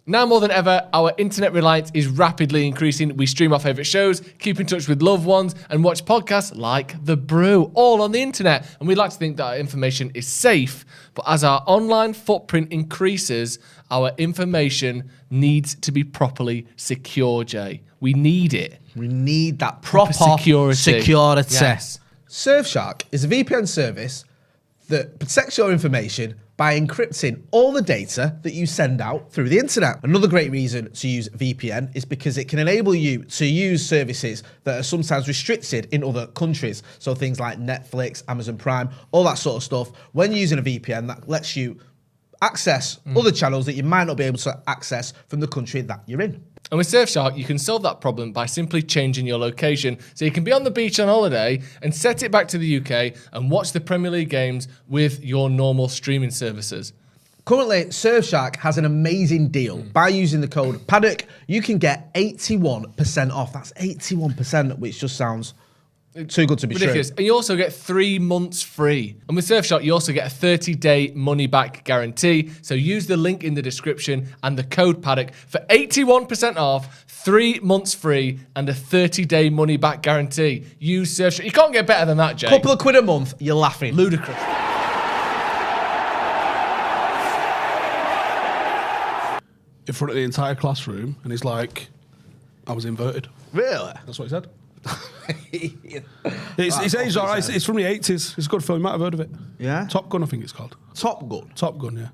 Now more than ever, our internet reliance is rapidly increasing. We stream our favourite shows, keep in touch with loved ones, and watch podcasts like The Brew, all on the internet. And we'd like to think that our information is safe, but as our online footprint increases, our information needs to be properly secure, Jay. We need it. We need that proper security. Yes. Surfshark is a VPN service that protects your information by encrypting all the data that you send out through the internet. Another great reason to use VPN is because it can enable you to use services that are sometimes restricted in other countries. So things like Netflix, Amazon Prime, all that sort of stuff. When using a VPN, that lets you access other channels that you might not be able to access from the country that you're in. And with Surfshark, you can solve that problem by simply changing your location. So you can be on the beach on holiday and set it back to the UK and watch the Premier League games with your normal streaming services. Currently, Surfshark has an amazing deal. By using the code Paddock, you can get 81% off. That's 81%, which just sounds too good to be ridiculous. true. And you also get 3 months free. And with Surfshark, you also get a 30-day money-back guarantee. So use the link in the description and the code Paddock for 81% off, 3 months free, and a 30-day money-back guarantee. Use Surfshark. You can't get better than that, Jay. Couple of quid a month, you're laughing. Ludicrous. In front of the entire classroom, and he's like, I was inverted. Really? That's what he said. He says he's all right. It's from the 80s. It's a good film. You might have heard of it. Yeah? Top Gun, I think it's called. Top Gun? Top Gun, yeah.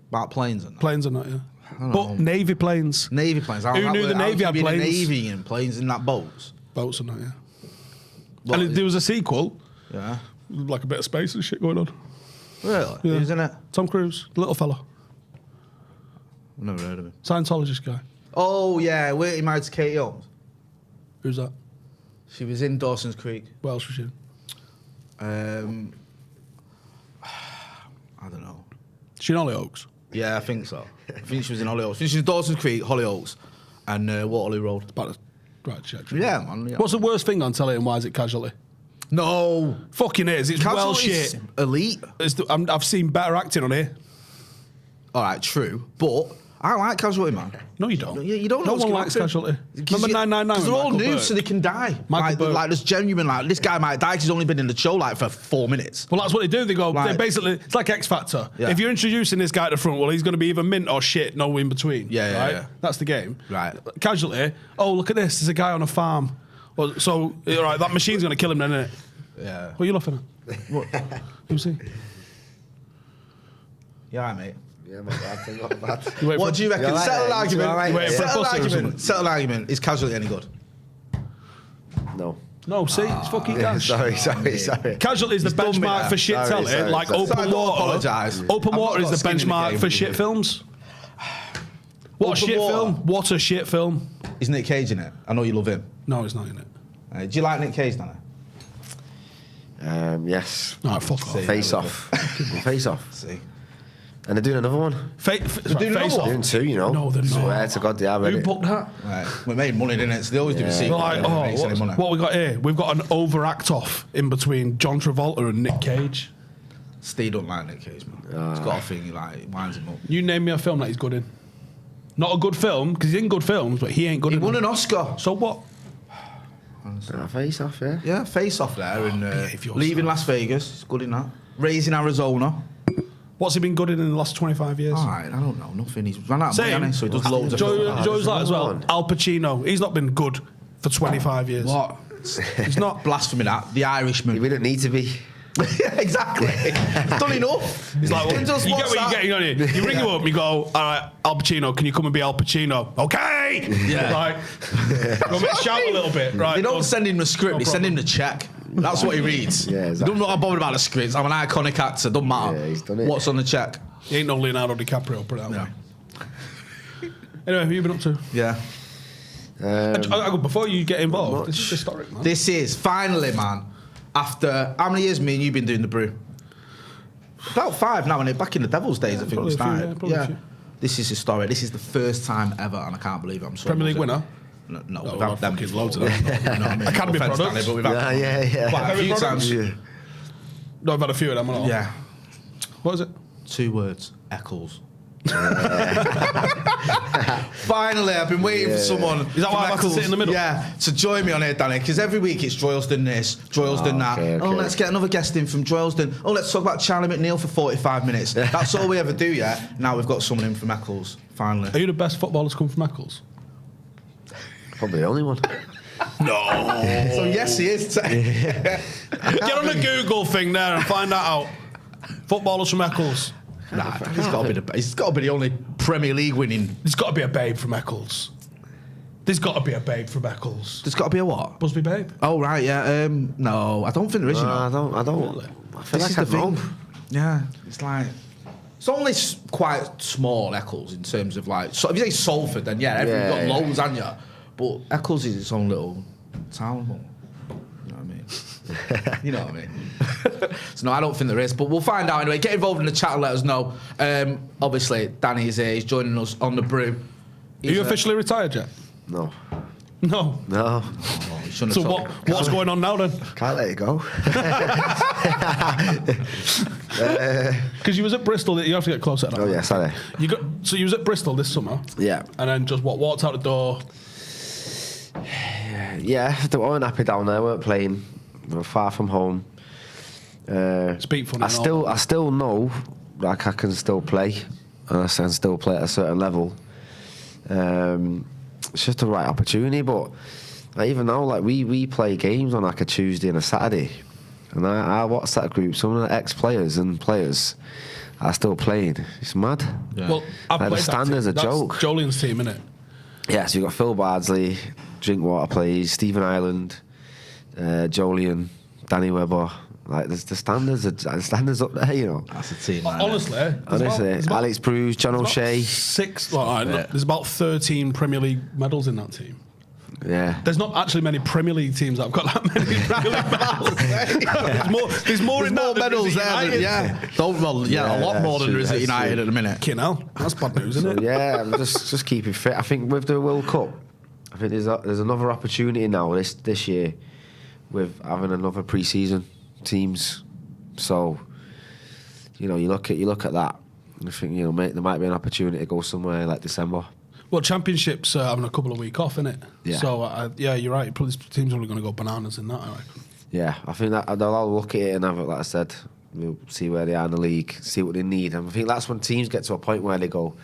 About planes and that? Planes are not, yeah. don't But know. Navy planes. Navy planes. Who knew the Navy had planes? Navy and planes in that boats. Boats are not, yeah. What, And there was a sequel, yeah. like a bit of space and shit going on. Really? Yeah. Who's in it? Tom Cruise, little fella, I've never heard of him. Scientologist guy. Oh, yeah. Weren't he married to Katie Holmes? Who's that? She was in Dawson's Creek. What else was she in? I don't know. She in Hollyoaks. Yeah, I think so. I think she was in Hollyoaks. I think she was Dawson's Creek, Hollyoaks, and Waterloo Road. About the right check. Yeah, man. Yeah. What's the worst thing on telly and why is it Casualty? No. Fucking is. It's well Casualty's shit. elite. I've seen better acting on here. All right, true. But I like Casualty, man. No, you don't. Yeah, you don't know No what's one gonna likes happen. Casualty. Because Remember 999 Because they're all with Michael new, Burke? so they can die. Michael Burke. Like, there's genuine, like, this guy might die because he's only been in the show, like, for 4 minutes. Well, that's what they do. They go, Like- they basically, it's like X Factor. Yeah. If you're introducing this guy at the front, well, he's going to be either mint or shit, no in between. Yeah, yeah, right? yeah. That's the game. Right. Casualty, oh, look at this. There's a guy on a farm. Well, so, all right, that machine's going to kill him then, isn't it? Yeah. What are you laughing at? What? Who's he? Yeah, mate. Yeah, not bad. Not bad. You wait What for- do you reckon? You're right, Settle an mate. argument. You're right, Wait, mate. for a Settle an pussy or argument. something? Settle an argument. Is Casualty any good? No. No, see, it's fucking Yeah, cash. sorry. Casualty is the He's done me benchmark there. for shit Sorry, telly. sorry, Like sorry. open Sorry, I don't water. apologise. Open I've water not is the got skin in the benchmark game. for shit films. What a Open shit water. film. What a shit film. Is Nick Cage in it? I know you love him. No, he's not in it. Do you like Nick Cage, Danny? Yes. All right, fuck off. Face off. Face off. See. And they're doing another one. Face another off. one? Doing two, you know. No, they're not. Swear to God, they are Who ready. booked that? Right. We made money, didn't it? So they always do the sequel. Like, and it makes any money. what we got here? We've got an overact off in between John Travolta and Nick Cage. Steve don't like Nick Cage, man. He's got a thing, he like, winds him up. You name me a film that he's good in. Not a good film, because he's in good films, but he ain't good He in won them. an Oscar. So what? Face off, yeah. Yeah, Face Off there and if you're Leaving so- Las Vegas. He's good in that. Raising Arizona. What's he been good in the last 25 years? All right, I don't know. Nothing. He's run out of money, Same. hasn't he? So he does loads of films. Joe's like as well. one. Al Pacino. He's not been good for 25 years. What? He's not. Blasphemy that. The Irishman. We don't need to be. Yeah, exactly. He's done enough. He's like, well, He you just get wants what you're that. getting on you. You ring him up, you go, all right, Al Pacino, can you come and be Al Pacino? Okay! Yeah. Like, go and shout a little bit. Right. They don't go. send him the script, No they send him the check. That's what he reads. Yeah, He exactly. don't not bothered about the scripts. I'm an iconic actor, doesn't matter. Yeah, he's done it. What's on the check? He ain't no Leonardo DiCaprio, put it that Yeah. way. Anyway, who you been up to? Yeah. Before you get involved, this is historic, man. This is finally, man. After how many years me and you been doing the brew? About 5 now, and back in the Devil's days, I think we probably a few, started. yeah, probably a few. This is historic. This is the first time ever, and I can't believe it. I'm so Premier League buzzing. winner? No, Oh, we've well, had them fucking before. loads of them. You know what I mean? Academy No offence, products. Danny, but we've had Yeah. quite a few Academy times. products? No, I've had a few of them. Yeah. What is it? 2 words. Eccles. Finally, I've been waiting for someone. Is that why I have to sit in the middle? Yeah, to join me on here, Danny, because every week it's Droylsden this, Droylsden that. okay. Oh, let's get another guest in from Droylsden. Oh, let's talk about Charlie McNeil for 45 minutes. That's all we ever do, yeah? Now we've got someone in from Eccles, finally. Are you the best footballers come from Eccles? Probably the only one. No. So yes, he is. Get on the Google thing there and find that out. Footballers from Eccles. Nah, he's got to be the only Premier League winning. There's got to be a babe from Eccles. There's got to be a babe from Eccles. There's got to be a what? Busby babe. Oh, right, yeah. No, I don't think there is, you know. I don't. Really? I feel This is like the I know. thing. Yeah, it's like... It's only quite small, Eccles, in terms of like... So if you say Salford, then yeah, everyone's got loads, haven't you? But Eccles is its own little town. You know what I mean? You know what I mean? So no, I don't think there is, but we'll find out anyway. Get involved in the chat and let us know. Obviously, Danny is here. He's joining us on the Brew. Are you officially retired yet? No. No. No. So what's going on now then? Can't let it go. Because you was at Bristol. You have to get closer. Oh yeah, sorry. So you was at Bristol this summer. Yeah. And then just walked out the door. Yeah, they weren't happy down there. Weren't playing. We were far from home. Speak for me. I still know like I can still play, and I can still play at a certain level. It's just the right opportunity, but like, even now, like we play games on like a Tuesday and a Saturday, and I watch that group. Some of the ex-players and players are still playing. It's mad. Yeah. Well, I've Like, the played that standard's team. a That's joke. Jolene's team, innit? Yeah, so you've got Phil Bardsley, Drinkwater plays, Stephen Ireland, Jolien, Danny Webber. Like the standards up there, you know. That's a team, man. Honestly, Honestly, Alex Brew, John O'Shea. There's about 13 Premier League medals in that team. Yeah. There's not actually many Premier League teams that have got that many Premier League medals. There's more in that medals than there. United. A lot more than there is at that's United true. at the minute. Fucking hell, that's bad news, isn't it? Yeah, I'm just keeping fit. I think with the World Cup, I think there's another opportunity now this year with having another pre-season teams. So, you know, you look at that. And I think, you know, there might be an opportunity to go somewhere like December. Well, Championship's having a couple of weeks off, innit? Yeah. So, yeah, you're right. Probably this team's only going to go bananas in that, I reckon. Yeah, I think that they'll all look at it and have it, like I said, we'll see where they are in the league, see what they need. And I think that's when teams get to a point where they go,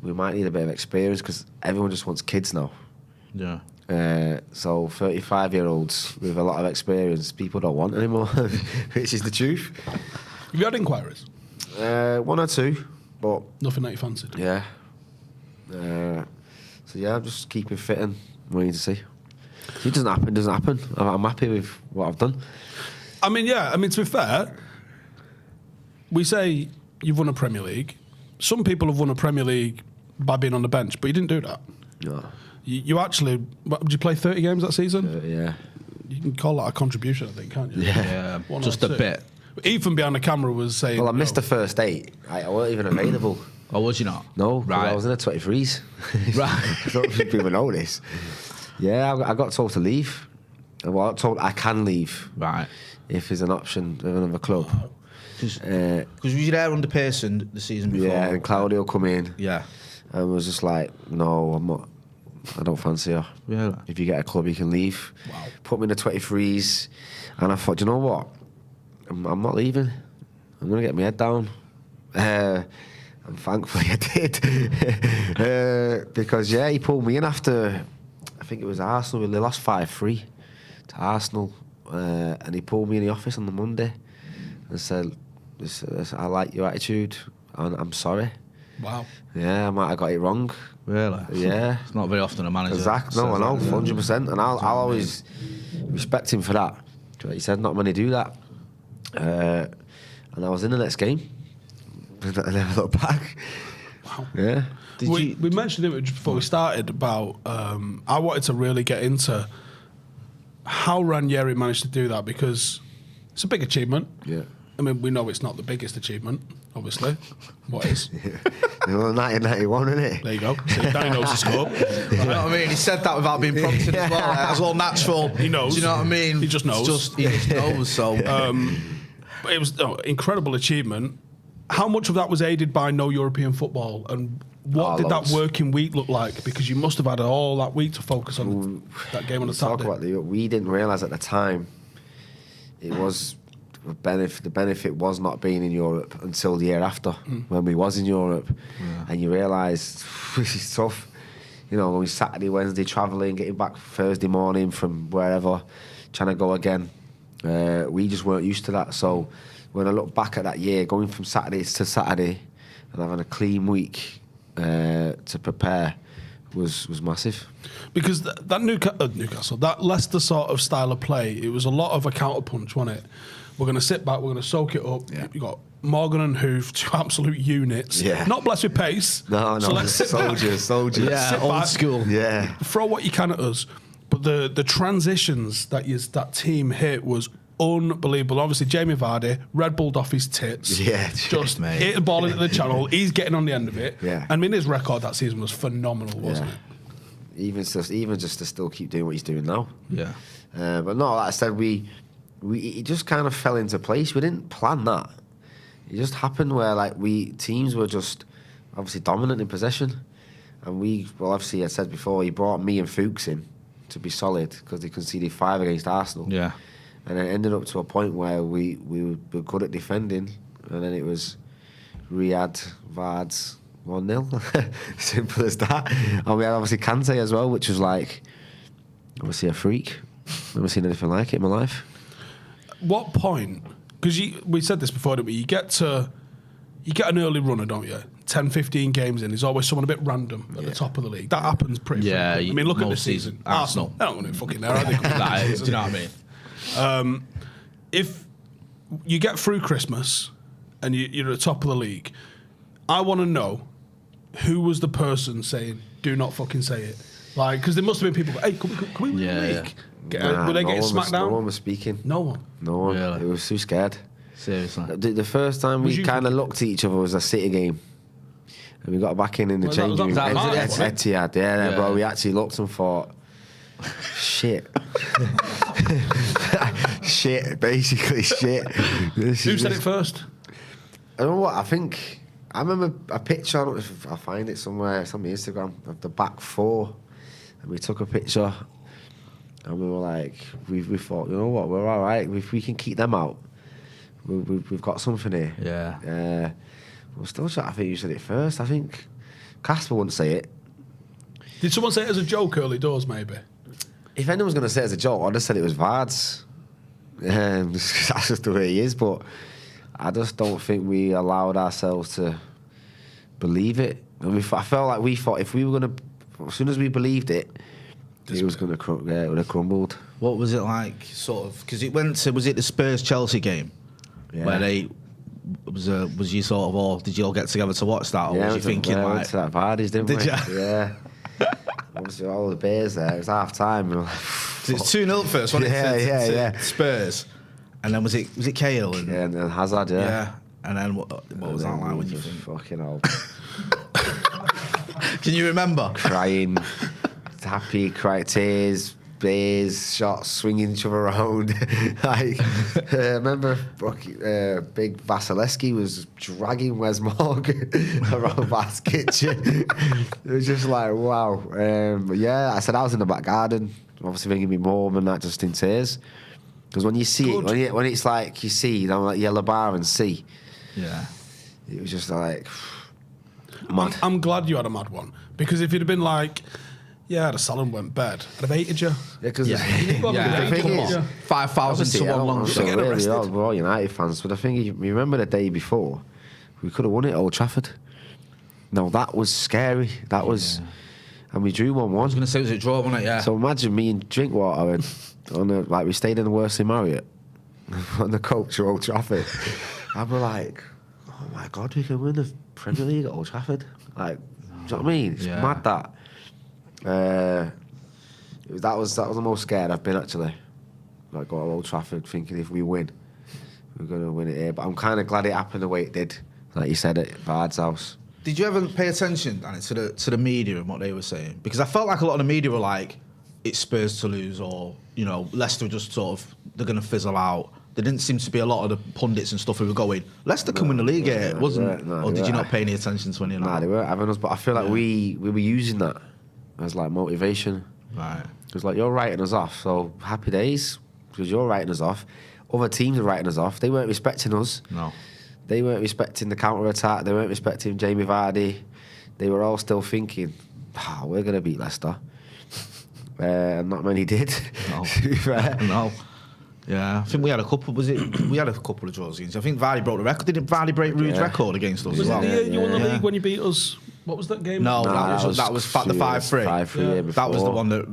we might need a bit of experience because everyone just wants kids now. Yeah. So 35-year-olds with a lot of experience, people don't want anymore, which is the truth. Have you had inquiries? One or two, but Nothing that you fancied? yeah. So yeah, I'm just keeping fit and waiting to see. If it doesn't happen. I'm happy with what I've done. I mean, yeah. I mean, to be fair, we say you've won a Premier League. Some people have won a Premier League by being on the bench, but you didn't do that. No. You actually... Did you play 30 games that season? Yeah. You can call that a contribution, I think, can't you? Yeah, One just or a two. bit. Ethan behind the camera was saying... Well, I missed the first 8. I wasn't even available. Or was you not? No, 'cause Right. I was in the 23s. Right. I don't think people know this. Yeah, I got told to leave. Well, I got told I can leave Right. if there's an option with another club. Because you were there under Pearson the season before. Yeah, and Claudio come in Yeah. and was just like, no, I'm not. I don't fancy her. Really? If you get a club, you can leave. Wow. Put me in the 23s, and I thought, do you know what? I'm not leaving. I'm gonna get my head down. And thankfully I did, because yeah, he pulled me in after. I think it was Arsenal. They lost 5-3 to Arsenal, and he pulled me in the office on the Monday and said, "I like your attitude, and I'm sorry." Wow. Yeah, I might have got it wrong. Really? Yeah. It's not very often a manager. Exactly. No, I know, 100%. And I'll always respect him for that. He said not many do that. And I was in the next game. And I never looked back. Wow. Yeah. We mentioned it just before we started about I wanted to really get into how Ranieri managed to do that because it's a big achievement. Yeah. I mean, we know it's not the biggest achievement, obviously. What is? Well, 1991, isn't it? There you go. See, Danny knows the score. You know what I mean? He said that without being prompted as well. That's all natural. He knows. Do you know what I mean? He just knows. He just knows. So But it was incredible achievement. how much of that was aided by no European football, and what did loads. that working week look like? Because you must have had all that week to focus on that game on the Saturday. We didn't realise at the time it was the benefit was not being in Europe until the year after when we was in Europe, and you realise this is tough. You know, on Saturday, Wednesday, travelling, getting back Thursday morning from wherever, trying to go again. We just weren't used to that. So when I look back at that year, going from Saturday to Saturday and having a clean week to prepare was massive. Because that Newcastle, that Leicester sort of style of play, it was a lot of a counter punch, wasn't it? We're going to sit back, we're going to soak it up. Yeah. You got Morgan and Hoof, two absolute units. Yeah. Not blessed with pace. No, so let's sit soldiers. Yeah, sit old back, school. Yeah. Throw what you can at us. But the transitions that team hit was unbelievable. Obviously, Jamie Vardy, Red Bulled off his tits. Yeah, just mate. hit the ball into the channel. He's getting on the end of it. Yeah. I mean, his record that season was phenomenal, wasn't it? Even just to still keep doing what he's doing now. Yeah. But no, like I said, it just kind of fell into place. We didn't plan that. It just happened where teams were just obviously dominant in possession, and obviously I said before, he brought me and Fuchs in to be solid because they conceded 5 against Arsenal. Yeah. And it ended up to a point where we were good at defending, and then it was Riyad, Vards, 1-0. Simple as that. And we had obviously Kante as well, which was obviously a freak. Never seen anything like it in my life. What point? Because we said this before, didn't we? You get an early runner, don't you? 10, 15 games in, there's always someone a bit random at the top of the league. That happens pretty frequently. I mean, look at this season. Arsenal. They're not going to fucking there, are they? Do you know what I mean? If you get through Christmas and you're at the top of the league, I want to know who was the person saying, do not fucking say it. Because there must have been people, hey, can we win the league? Were they getting smacked down? No one was speaking. No one? No one. Really? It was too scared. Seriously. The first time we kind of looked at each other was a City game. And we got back in the changing room. Etihad, bro. We actually looked and thought, shit. Shit, basically shit. Who said it first? I don't know what, I remember a picture, I don't know if I'll find it somewhere, it's on my Instagram, of the back four. And we took a picture and we were like, we thought, you know what, we're all right. If we can keep them out, we've got something here. Yeah. We're still trying. I think you said it first. I think Casper wouldn't say it. Did someone say it as a joke early doors, maybe? If anyone was going to say it as a joke, I'd have said it was Vards. That's just the way he is. But I just don't think we allowed ourselves to believe it. And I felt like we thought if we were going to, as soon as we believed it, it was going to it would have crumbled. What was it like, sort of? Because it went to, was it the Spurs-Chelsea game? Yeah. Where they... Was you sort of all? Did you all get together to watch that, or was you thinking we went to that Vardy's, didn't we? Did you? Yeah. Obviously, all the beers there. It was half time. We were like, it's 2-0 first, wasn't it? Yeah. Spurs, and then was it Cahill and then Hazard, yeah. And then what was that like when you think? Fucking hell. Can you remember? Crying, happy, tears. Beers, shots, swinging each other around. I remember big Vasilevsky was dragging Wes Morgan around Bath's kitchen. It was just like, wow. I said I was in the back garden, obviously thinking me more than that, just in tears. Because when you see it, when it's like you see, you know, like yellow bar and see. Yeah. It was just like, mad. I'm glad you had a mad one. Because if you'd have been like, yeah, the salon went bad, I'd have hated you. Yeah, because the thing is, 5,000 to one long shot. We're all United fans, but I think you remember the day before, we could have won it at Old Trafford. No, that was scary. That was, and we drew 1-1. I was going to say it was a draw, wasn't it? Yeah. So imagine me and Drinkwater and we stayed in the Worsley Marriott on the coach at Old Trafford. And we're like, oh my God, we can win the Premier League at Old Trafford. Like, do you know what I mean? It's mad that. That was the most scared I've been actually. Like go to Old Trafford thinking if we win, we're going to win it here. But I'm kind of glad it happened the way it did. Like you said at Vard's house. Did you ever pay attention, Danny, to the media and what they were saying? Because I felt like a lot of the media were like, it's Spurs to lose, or you know, Leicester just sort of they're going to fizzle out. there didn't seem to be a lot of the pundits and stuff who were going, Leicester can win the league here. It wasn't, or did you not pay any attention to any of that? Nah, they weren't having us, but I feel like we were using that as like motivation. Right. It was like, you're writing us off, so happy days, because you're writing us off. Other teams are writing us off. They weren't respecting us. No. They weren't respecting the counter-attack. They weren't respecting Jamie Vardy. They were all still thinking, we're going to beat Leicester. And not many did. No. To be fair. No. Yeah, I think we had a couple. We had a couple of draws against. I think Vardy broke the record. Didn't Vardy break Ruud's record against us? Was as well? it the year you won the league when you beat us? What was that game? No, No, that was the 5-3. 5-3 That was the one that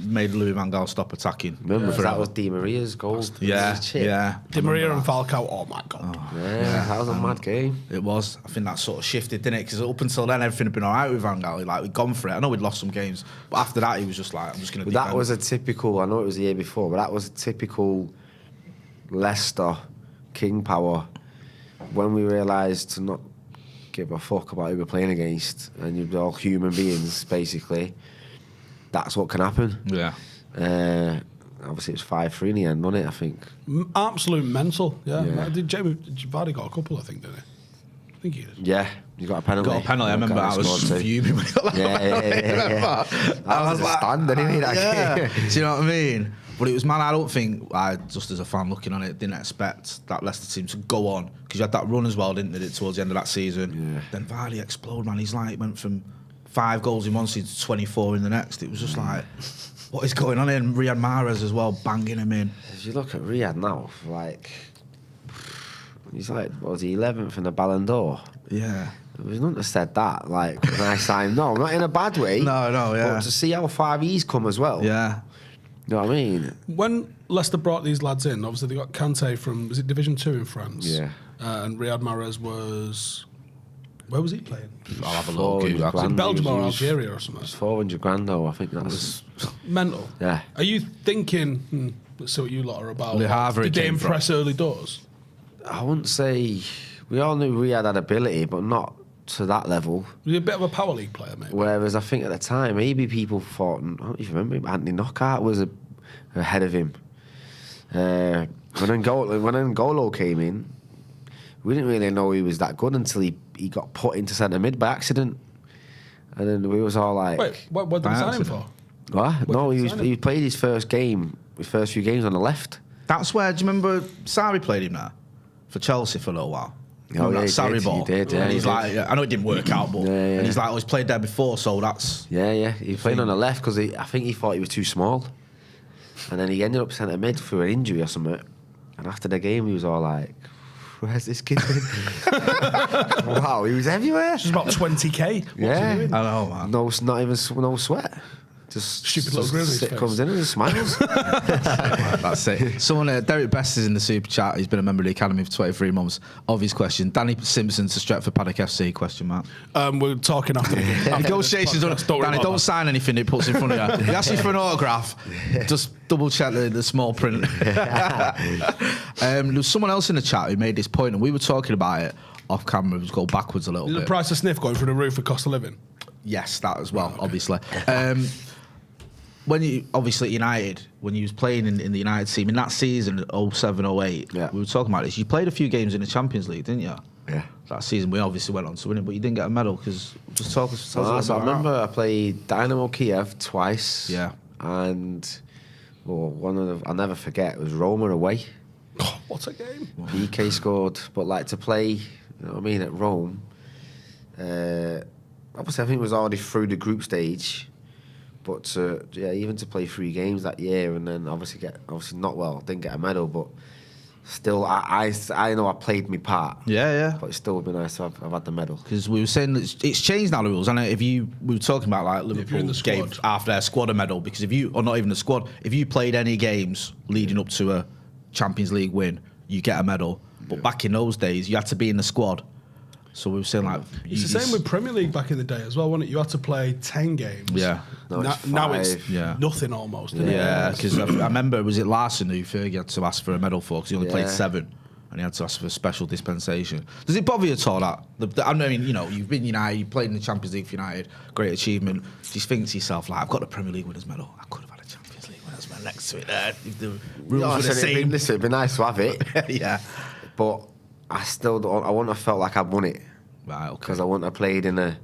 made Louis van Gaal stop attacking. Remember, that was Di Maria's goal. Yeah, yeah. Di Maria and Falcao. Oh my god. Yeah, that was a mad game. It was. I think that sort of shifted, didn't it? Because up until then, everything had been all right with Van Gaal. Like, we'd gone for it. I know we'd lost some games, but after that, he was just like, I'm just going to. That was a typical. I know it was the year before, but that was a typical Leicester king power. When we realised to not give a fuck about who we're playing against, and you're all human beings, basically. That's what can happen. Yeah. Obviously, it was 5-3 in the end, wasn't it? I think. Absolute mental. Yeah. Yeah. Did Vardy got a couple? I think, didn't he? I think he did. Yeah, you got a penalty. Got a penalty. I remember I was fuming when he got that penalty. I was like, stand anyway. Yeah. Do you know what I mean? But it was, man, I don't think, just as a fan looking on it, didn't expect that Leicester team to go on. Because you had that run as well, didn't they, towards the end of that season. Yeah. Then Vardy exploded, man. He's like, went from 5 goals in one season to 24 in the next. It was just like, what is going on here? And Riyad Mahrez as well, banging him in. If you look at Riyad now, like, he's like, what was he, 11th in the Ballon d'Or? Yeah. There was nothing that said that, like, when I signed. No, not in a bad way. No, yeah. But to see how far he's come as well. Yeah. You know what I mean? When Leicester brought these lads in, obviously they got Kante from, was it Division 2 in France? Yeah. And Riyad Mahrez was, where was he playing? I'll have a look. $400 Was it grand. Belgium or He was- Algeria or something? It's 400 grand though, I think that's. Mental. Yeah. Are you thinking, let's see what you lot are about. Le Havre Did they came from. impress early doors? I wouldn't say. We all knew Riyad had ability, but not to that level. Was he a bit of a power league player, maybe? Whereas I think at the time, maybe people thought, I don't even remember, Anthony Knockout was ahead of him. When N'Golo came in, we didn't really know he was that good until he got put into centre mid by accident. And then we was all like... Wait, what did they sign him for? What? No, did they sign him? he played his first few games on the left. That's where, do you remember Sarri played him there? For Chelsea for a little while. Oh, yeah, That he Sarri did, ball. he did, yeah, And he's he did. like, I know it didn't work out, but Yeah, yeah. and he's like, he's played there before, so that's... Yeah. He played on the left because I think he thought he was too small. And then he ended up centre mid through an injury or something. And after the game, he was all like, where's this kid been? Wow, he was everywhere. It's about 20k. What's he Yeah. doing? I know, man. No, not even no sweat. Just Stupid little grin on his face. comes in and just smiles. That's it. Someone, Derek Best is in the super chat. He's been a member of the academy for 23 months. Obvious question. Danny Simpson to Stretford Paddock FC? Question mark. We're talking after the game. Negotiations. Danny, don't sign anything he puts in front of you. He asks you for an autograph. Just double check the small print. There was someone else in the chat who made this point, and we were talking about it off camera. Let's go backwards a little Is the bit. price of sniff going through the roof for cost of living? Yes, that as well, obviously. When you obviously at United, when you was playing in the United team in that season, 07-08, Yeah. we were talking about this. You played a few games in the Champions League, didn't you? Yeah. That season, we obviously went on to win it, but you didn't get a medal because just tell us a little So I bit about remember I played Dynamo Kiev twice. Yeah. And one of the, I'll never forget, was Roma away. Oh, what a game. PK scored, but like to play, you know what I mean, at Rome. Obviously, I think it was already through the group stage, but even to play 3 games that year and then didn't get a medal, but still, I know I played my part. Yeah. But it still would be nice to have had the medal. Because we were saying that it's changed now the rules. And we were talking about like you're in Liverpool the gave squad. after their squad a medal because or not even the squad, if you played any games leading up to a Champions League win, you get a medal. But back in those days, you had to be in the squad. So we were saying like It's the same with Premier League back in the day as well, wasn't it? You had to play 10 games. Yeah. Now it's 5. nothing almost. Isn't Yeah, it? because I remember, was it Larson who Fergie had to ask for a medal for because he only played Yeah. 7 and he had to ask for a special dispensation. Does it bother you at all that? I mean, you know, you've been United, you played in the Champions League for United, great achievement. Do you think to yourself, like, I've got the Premier League winners medal, I could have had a Champions League winners That's my next to it there. If the rules No, I were the said same. it'd be nice to have it, Yeah. but I still don't. I wouldn't have felt like I'd won it Right, okay. because I wouldn't have played in the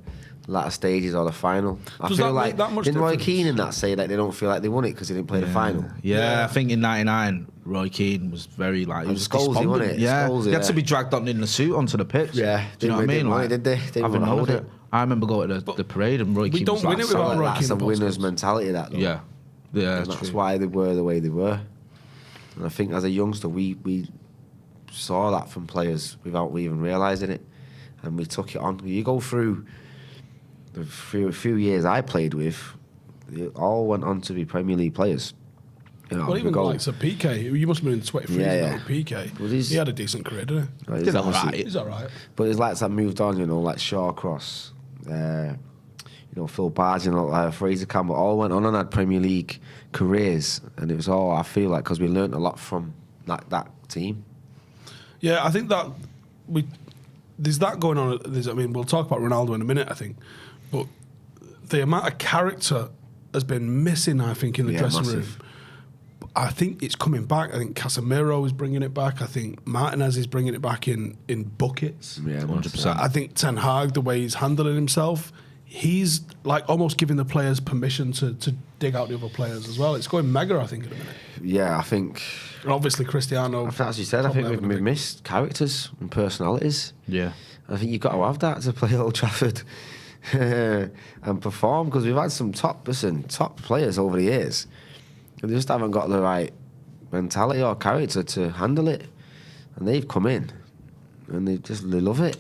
latter stages or the final. I Does feel that like make that much didn't Roy difference? Keane in that say that they don't feel like they won it because they didn't play the final. Yeah, I think in '99, Roy Keane was very like. He And was Scholesy, despondent. wasn't it? Yeah, Scholesy, he had to yeah. be dragged on in the suit onto the pitch. Yeah, do you know what I didn't mean? want it, did they? Didn't having want none to of hold it. I remember going to the parade and Roy we Keane don't was win like, it without solid. Roy That's Keane a winner's postcodes. mentality. That though. Yeah, And that's why they were the way they were. And I think as a youngster, we saw that from players without even realising it, and we took it on. You go through the few years I played with, they all went on to be Premier League players. You know, Well, even the go, likes of PK, you must have been in 23 Yeah, now, PK. But he's- He had a decent career, didn't he? He's Did all obviously- right. He's all right. But his lads that moved on, you know, like Shawcross, Phil Barge, Fraser Campbell, all went on and had Premier League careers, and it was all, I feel like, because we learnt a lot from that team. Yeah, I think that there's that going on. We'll talk about Ronaldo in a minute, I think, but the amount of character has been missing, I think, in the Yeah, dressing room. massive. I think it's coming back. I think Casemiro is bringing it back. I think Martinez is bringing it back in buckets. Yeah, 100%. I think Ten Hag, the way he's handling himself, he's like almost giving the players permission to dig out the other players as well. It's going mega, I think, in a minute. Yeah, I think, And obviously, Cristiano. as you said, I top think level, we've missed characters and personalities. Yeah. I think you've got to have that to play Old Trafford and perform, because we've had some top players over the years. They just haven't got the right mentality or character to handle it, and they've come in and they love it.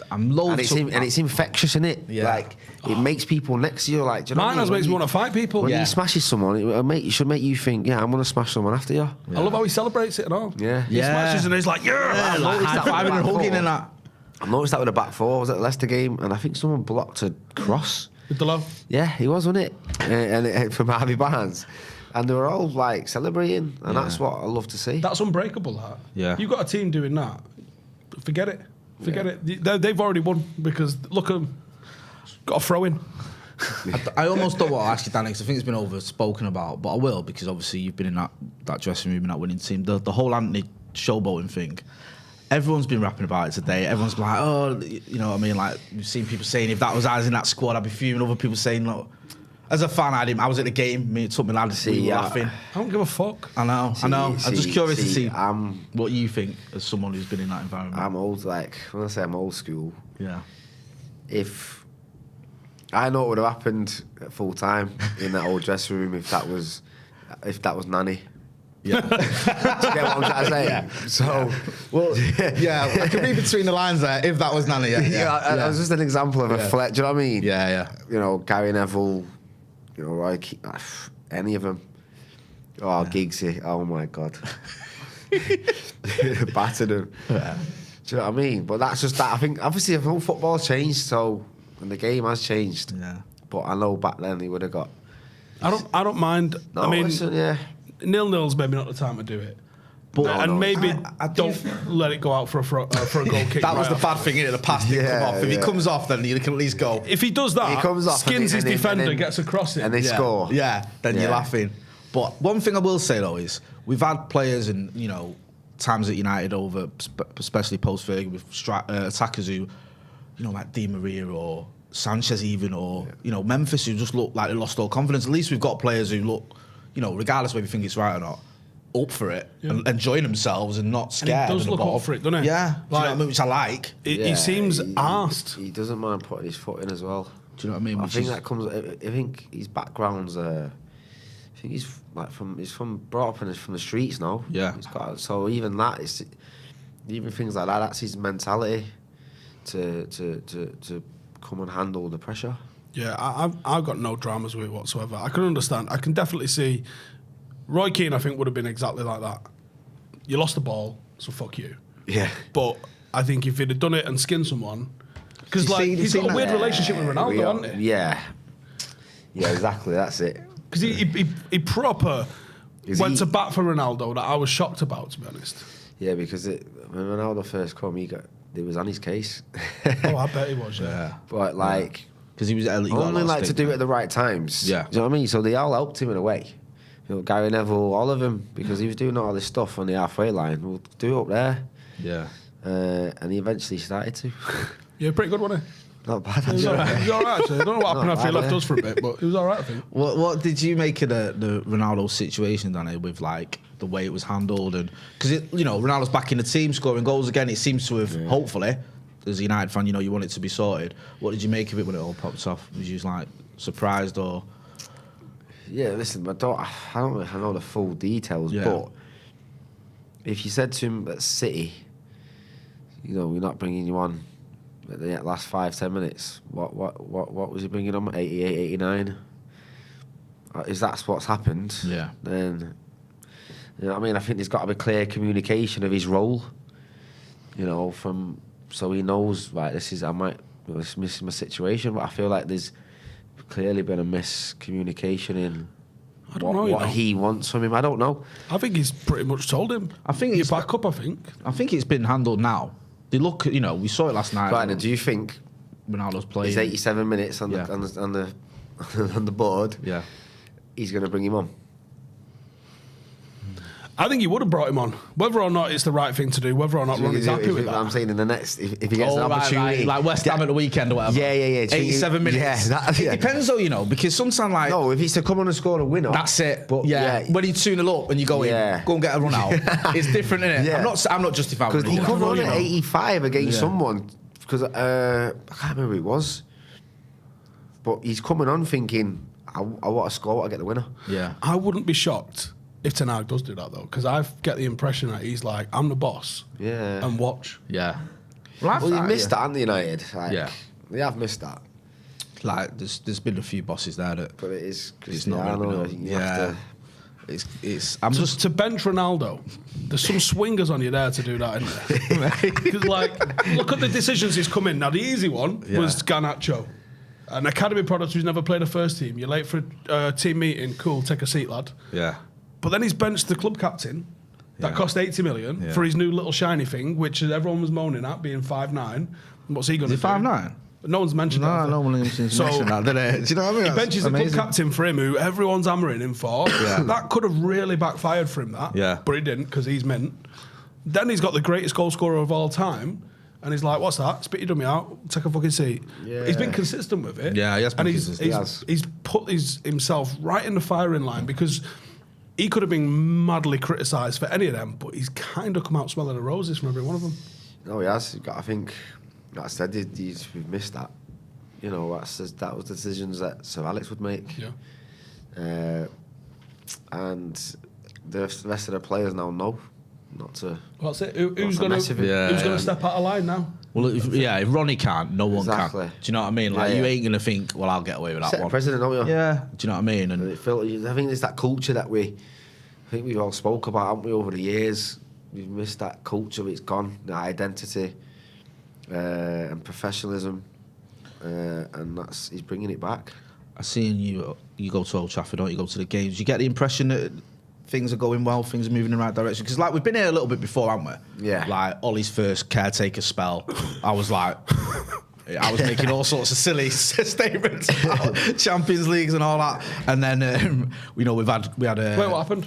I'm loath And it's infectious, isn't it? Yeah. Like, it makes people next to you like, do you know what I mean? Martinez makes me want to fight people. When Yeah. he smashes someone, it should make you think, yeah, I'm going to smash someone after you. I love how he celebrates it and all. Yeah. He smashes and he's like, yeah. like noticed that high-fiving and with hugging back and that. I noticed that with the back four. I was at the Leicester game, and I think someone blocked a cross. With the low. Yeah, he was, wasn't it? From Harvey Barnes. And they were all like celebrating, and that's what I love to see. That's unbreakable, that. Yeah. You've got a team doing that. Forget it. Forget it. They've already won because look at them. Got a throw in. I almost don't want to ask you, Danny, because I think it's been overspoken about, but I will, because obviously you've been in that dressing room in that winning team. The whole Anthony showboating thing, everyone's been rapping about it today. Everyone's like, oh, you know what I mean? Like, we've seen people saying, if that was us in that squad, I'd be fuming. Other people saying, look, as a fan, I was at the game. It took me lad to see you laughing. I don't give a fuck. I know. I'm just curious to see what you think as someone who's been in that environment. I'm old, like, when I say I'm old school, Yeah. if I know what would have happened at full time in that old dressing room if that was Nanny. Yeah. Do you get what I'm trying to say? Yeah. So, Well, yeah, I can read between the lines there. If that was Nana, that was just an example of a flex. Do you know what I mean? Yeah, yeah. You know, Gary Neville, you know, Roy Keane, any of them. Oh, Giggsy, oh my God. Battered him. Yeah. Do you know what I mean? But that's just that. I think, obviously, football's changed, so, and the game has changed. Yeah. But I know back then he would have got. I don't mind. No, I mean, listen, yeah. 0-0's maybe not the time to do it. But Maybe I do don't let it go out for a goal kick. that was right the off. bad thing, innit? The pass didn't come Yeah, off. If he yeah. comes off, then you can at least go. If he does that, He comes off skins his and defender, then- gets across it. and they yeah. score. Yeah, then you're Yeah. laughing. But one thing I will say though is we've had players and times at United over, especially post Fergie, with attackers who, like Di Maria or Sanchez even, or Memphis, who just look like they lost all confidence. At least we've got players who look, regardless whether you think it's right or not, up for it and enjoying themselves and not scared. does look up for it, doesn't he? Yeah, do you know what I mean? Which I like. He seems arsed. He doesn't mind putting his foot in as well. Do you know what I mean? I Which think is- that comes. I think his background's. I think he's brought up from the streets now. Yeah. He's got, so even that is, even things like that. That's his mentality to come and handle the pressure. Yeah, I've got no dramas with it whatsoever. I can understand. I can definitely see. Roy Keane, I think, would have been exactly like that. You lost the ball, so fuck you. Yeah. But I think if he'd have done it and skinned someone, because You he's seen got a that? weird relationship with Ronaldo, hasn't he? Yeah. Yeah, exactly. That's it. Because he proper Is went he- to bat for Ronaldo that I was shocked about, to be honest. Yeah, because when Ronaldo first come, it was on his case. Oh, I bet he was. Yeah. But like, Because he was he got a lot only of like to stick. do it at the right times. Yeah. Do you know what I mean? So they all helped him in a way. Gary Neville, all of them, because he was doing all this stuff on the halfway line. We'll do it up there. Yeah. And he eventually started to. Yeah, pretty good, wasn't he? Not bad. He was all right, actually. I don't know what happened after he left us for a bit, but he was all right, I think. What did you make of the Ronaldo situation, Danny, with like the way it was handled? And because Ronaldo's back in the team, scoring goals again. It seems to have, hopefully, as a United fan, you want it to be sorted. What did you make of it when it all popped off? Was you like surprised or? Yeah, listen, I don't know the full details, but if you said to him at City, we're not bringing you on at the last 5-10 minutes, what was he bringing on? 88, 89? Is that what's happened? Yeah. Then, I think there's got to be clear communication of his role, so he knows, right, this is my situation, but I feel like there's clearly been a miscommunication in what he wants from him. I don't know. I think he's pretty much told him. I think he's back up. I think it's been handled now. They look, we saw it last night. Right, and do you think Ronaldo's playing? He's 87 minutes on the board. Yeah, he's going to bring him on. I think he would have brought him on, whether or not it's the right thing to do, whether or not Ronnie's happy with that. I'm saying in the next, if he gets an opportunity, like West Ham at the weekend or whatever. Yeah. 87 minutes. It depends though, because sometimes no, if he's to come on and score a winner, that's it. But when he's 2-0 up and you go in, go and get a run out. It's different, isn't it? Yeah. I'm not justifying because he come on at 85 against someone because I can't remember who it was, but he's coming on thinking I want to score, I want to get the winner. Yeah, I wouldn't be shocked if Ten Hag does do that though, because I get the impression that he's like, I'm the boss. Yeah. And watch. Yeah. Well, you missed that, haven't you, United? They have missed that. Like, there's been a few bosses there that. But it is. It's not really. Yeah. It's. I'm just to bench Ronaldo. There's some swingers on you there to do that, isn't there? Because look at the decisions he's come in. Now the easy one was Garnacho, an academy product who's never played a first team. You're late for a team meeting. Cool, take a seat, lad. Yeah. But then he's benched the club captain. That cost 80 million for his new little shiny thing, which everyone was moaning at, being 5'9". What's he going to do? 5'9"? No one's mentioned that. No one mentioned that, did it? Do you know what I mean? He benches the club captain for him, who everyone's hammering him for. That could have really backfired for him, that. Yeah. But he didn't, because he's mint. Then he's got the greatest goal scorer of all time. And he's like, what's that? Spit your dummy out. Take a fucking seat. Yeah. He's been consistent with it. Yeah, he has been consistent. He's put himself right in the firing line, because he could have been madly criticised for any of them, but he's kind of come out smelling the roses from every one of them. No, he has. I think, like I said, we've missed that. That was decisions that Sir Alex would make. Yeah. And the rest of the players now know not to. Well, that's it. Who's going to step out of line now? Well, if Ronnie can't, no one can. Do you know what I mean? Like, you ain't going to think, well, I'll get away with that one. President, don't you? Yeah. Do you know what I mean? And I think there's that culture that we've all spoke about, haven't we, over the years? We've missed that culture. It's gone. The identity and professionalism, and he's bringing it back. I seen you go to Old Trafford, don't you? Go to the games. You get the impression that things are going well, things are moving in the right direction. Because, we've been here a little bit before, haven't we? Yeah. Like, Ollie's first caretaker spell, I was making all sorts of silly statements about Champions Leagues and all that. And then, we had a... Wait, what happened?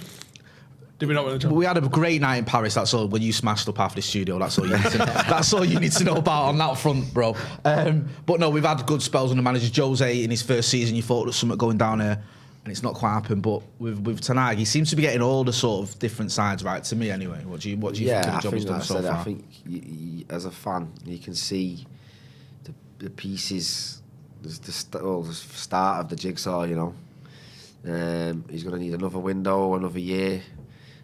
Did we not win the Champions? We had a great night in Paris. That's all. When you smashed up half the studio, that's all you need to know. That's all you need to know about on that front, bro. But no, we've had good spells under managers. Jose, in his first season, you thought there was something going down here, and it's not quite happened. But with Ten Hag, he seems to be getting all the sort of different sides right. To me, anyway. What do you think of the job he's done so far? I think as a fan, you can see the pieces. There's the start of the jigsaw. He's going to need another window, another year.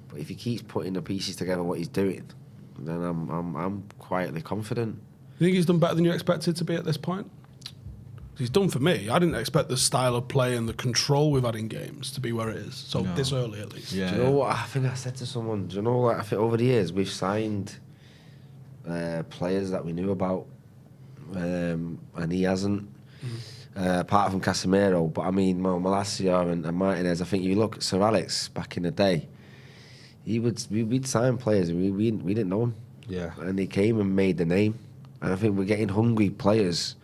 But if he keeps putting the pieces together, what he's doing, then I'm quietly confident. You think he's done better than you expected to be at this point? He's done for me. I didn't expect the style of play and the control we've had in games to be where it is. So this early, at least. Yeah. Do you know what I think I said to someone? Do you know, I think over the years we've signed players that we knew about, and he hasn't. Apart from Casemiro, but I mean, Malacia and Martinez. I think you look at Sir Alex back in the day. We'd sign players and we didn't know him. Yeah. And he came and made the name. And I think we're getting hungry players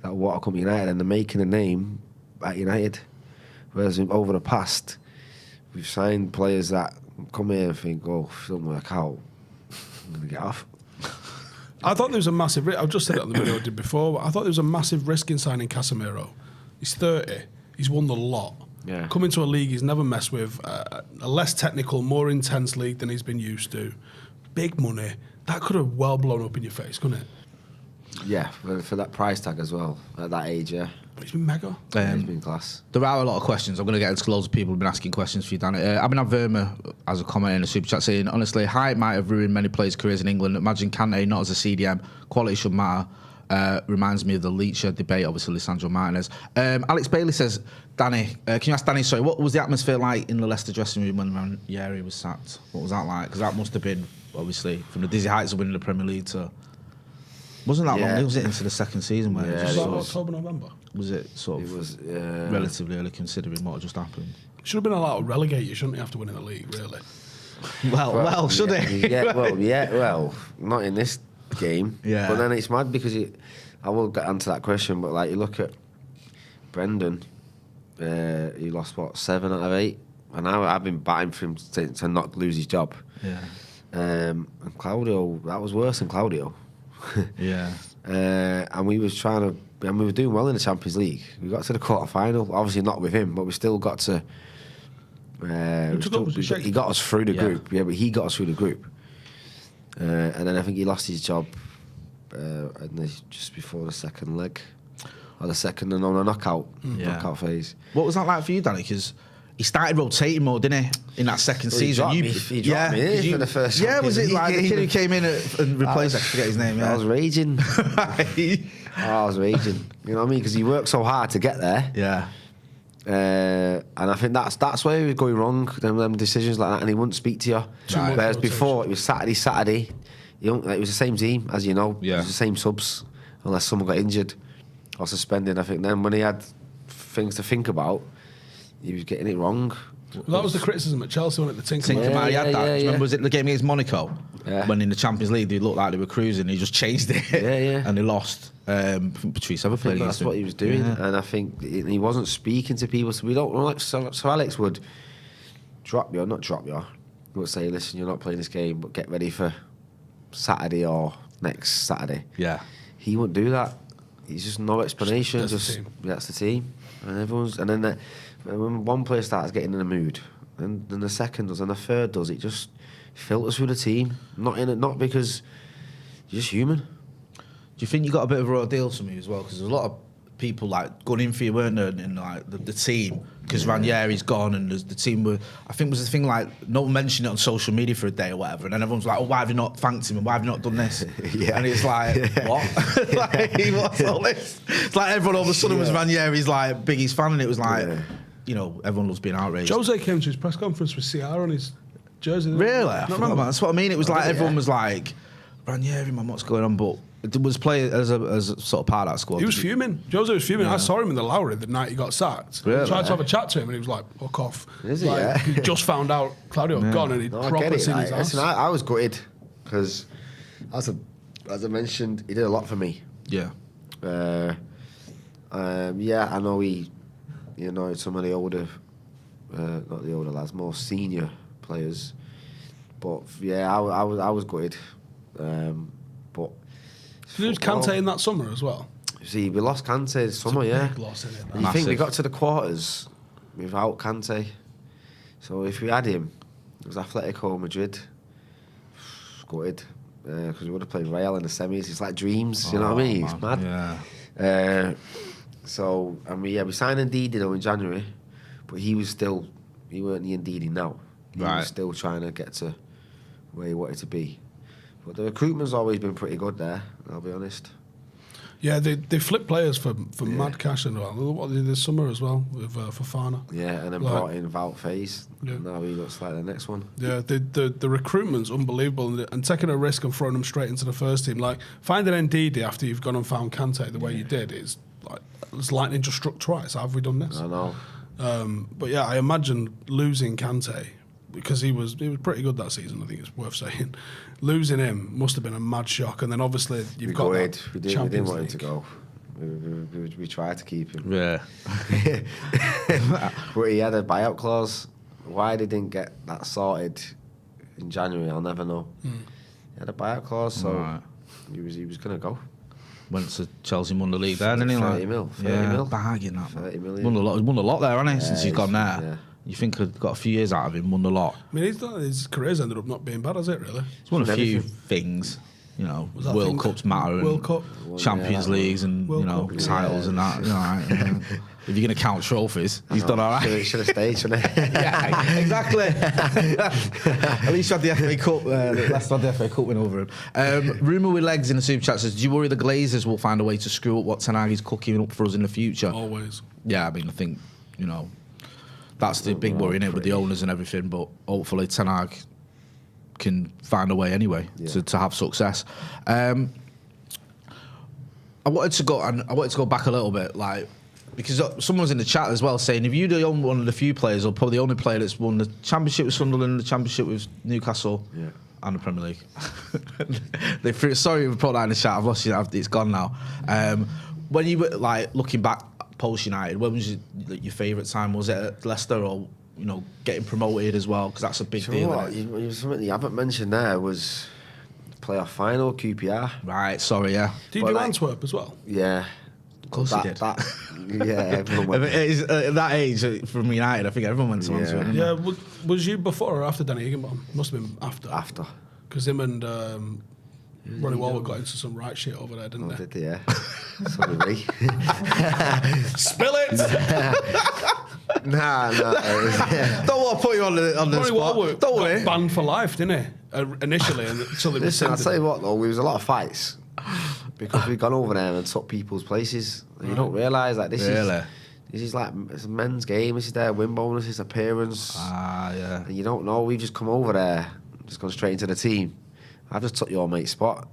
that want to come to United, and they're making a name at United. Whereas over the past, we've signed players that come here and think, oh, if it doesn't work out, I'm going to get off. I thought there was a massive risk. I've just said it on the video I did before. But I thought there was a massive risk in signing Casemiro. He's 30. He's won the lot. Yeah. Coming to a league he's never messed with, a less technical, more intense league than he's been used to. Big money. That could have well blown up in your face, couldn't it? Yeah, for that price tag as well, at that age, yeah. But he's been mega. He's been class. There are a lot of questions. I'm going to get into loads of people who've been asking questions for you, Danny. Abhinav Verma has a comment in a super chat saying, honestly, height might have ruined many players' careers in England. Imagine Kante not as a CDM. Quality should matter. Reminds me of the Leicester debate, obviously, Lisandro Martinez. Alex Bailey says, Danny, can you ask Danny, sorry, what was the atmosphere like in the Leicester dressing room when Ranieri was sacked? What was that like? Because that must have been, obviously, from the dizzy heights of winning the Premier League to... Wasn't that long? Was it into the second season where Was that October, November? Was it sort of It was relatively early considering what had just happened? Should have been allowed to relegate you, shouldn't he, after winning the league, really? Well, should it? well, not in this game. Yeah. But then it's mad because I will get onto that question, but like you look at Brendan, he lost, 7 out of 8? And I've been batting for him to not lose his job. Yeah. And Claudio, that was worse than Claudio. Yeah. And we was trying to, and we were doing well in the Champions League. We got to the quarter final, obviously not with him, but we still got to. He got us through the group, but he got us through the group. And then I think he lost his job just before the second leg, or the second knockout phase. What was that like for you, Danny? Because he started rotating more, didn't he, in that second season? He dropped me for the first. Yeah, was it like the kid who came in and replaced? I forget his name. I was raging. I was raging. You know what I mean? Because he worked so hard to get there. Yeah. And I think that's where he was going wrong. Them decisions like that, and he wouldn't speak to you. Right. Whereas before it was Saturday. It was the same team, as you know. Yeah. It was the same subs, unless someone got injured or suspended. I think then when he had things to think about, he was getting it wrong. Well, that was the criticism at Chelsea when at the Tinker. He had that. Yeah. Do you remember, was it the game against Monaco? Yeah. When in the Champions League they looked like they were cruising, he just changed it. Yeah. And they lost. Patrice ever played against That's him. what he was doing, and I think he wasn't speaking to people. So we don't know. Like so Alex would not drop you. He would say, "Listen, you're not playing this game, but get ready for Saturday or next Saturday." Yeah. He wouldn't do that. He's just no explanation. That's The team, and then when one player starts getting in the mood, and then the second does, and the third does, it just filters through the team. Not because you're just human. Do you think you got a bit of a raw deal from me as well? Because there's a lot of people like going in for you, weren't there, in like the team? Because Ranieri's gone, and the team were. I think it was the thing like no one mentioned it on social media for a day or whatever, and then everyone's like, "Oh, why have you not thanked him? And why have you not done this?" Yeah. And it's like, what? Like, what's all this? It's like everyone all of a sudden was Ranieri's like biggest fan, and it was like, you know, everyone loves being outraged. Jose came to his press conference with CR on his jersey. Really? That's what I mean. It was like everyone was like, Ranieri, man, what's going on? But it was playing as a sort of part of that squad. He was fuming. Jose was fuming. I saw him in the Lowry the night he got sacked. Really? I tried to have a chat to him, and he was like, "Fuck off." Is he? Yeah. He just found out Claudio had gone, and he'd No, I proper get it. seen his ass. Listen, I was gutted because, as I mentioned, he did a lot for me. Yeah. I know some of the older, not the older lads, more senior players. But yeah, I was gutted. But Did you lose Kante in that summer as well? see, we lost Kante this summer. Big loss, isn't it? You think we got to the quarters without Kante? So if we had him, it was Atletico Madrid. Gutted. Because we would have played Real in the semis. It's like dreams, you know what I mean? It's mad. Yeah. We signed Ndidi though in January, but he weren't the Ndidi now. He was still trying to get to where he wanted to be. But the recruitment's always been pretty good there, I'll be honest. Yeah, they flipped players for mad cash and what they did this summer as well with Fofana. Yeah, and then brought in Wout Faes. Yeah. Now he looks like the next one. Yeah, the recruitment's unbelievable, and taking a risk and throwing them straight into the first team, like finding Ndidi after you've gone and found Kante the way you did is like it's lightning just struck twice. How have we done this? I know. But yeah, I imagine losing Kante because he was pretty good that season. I think it's worth saying. Losing him must have been a mad shock, and then obviously you've got that we didn't Champions want him League. to go. We tried to keep him. Yeah. But he had a buyout clause, why they didn't get that sorted in January, I'll never know. He had a buyout clause, so Right. he was going to go. Went to Chelsea, won the league there, didn't he? 30 mil. 30 mil. Bargain that. 30 million. Won a lot there, hasn't he? Since he's gone there. Yeah. You think he'd got a few years out of him, won a lot. I mean, his career's ended up not being bad, has it, really? He's won a few Everything. things. You know, Was that World thing- Cups matter and World Cup. Champions Leagues and World you know Cup. titles and that. You know, right, yeah. If you're gonna count trophies, he's done all right. Should have stayed, shouldn't he? Yeah, exactly. At least you had the FA Cup. Leicester had the FA Cup win over him. Rumour with legs in the super chat says, "Do you worry the Glazers will find a way to screw up what Ten Hag is cooking up for us in the future?" Always. Yeah, I mean, I think that's the big worry, innit, with the owners and everything. But hopefully, Ten Hag can find a way anyway to have success. I wanted to go back a little bit, like, because someone was in the chat as well saying, if you're the only one of the few players, or probably the only player that's won the Championship with Sunderland, the Championship with Newcastle, and the Premier League. Sorry we put that in the chat. I've lost it. It's gone now. When you were like looking back post United, when was your favourite time? Was it at Leicester or getting promoted as well? Because that's a big deal. Something you haven't mentioned there was playoff final, QPR. Right, sorry, yeah. Do you do Antwerp as well? Yeah. Of course he did. Everyone went. At that age, from United, I think everyone went to Antwerp. didn't Yeah, they? was you before or after Danny Higginbotham? Must have been after. After. Because him and Ronnie Walwood got into some right shit over there, didn't they? Did they? Yeah. So did we. Spill it! Nah. Don't want to put you on the Ronnie spot. Walwood Don't got worry. banned for life, didn't he? Initially, until they Listen, I'll rescinded tell it. you what, though, there was a lot of fights because we've gone over there and took people's places. And you don't realise that this is like it's a men's game. This is their win bonuses, appearance. Ah, yeah. And you don't know. We've just come over there, just gone straight into the team. I've just took your mate's spot.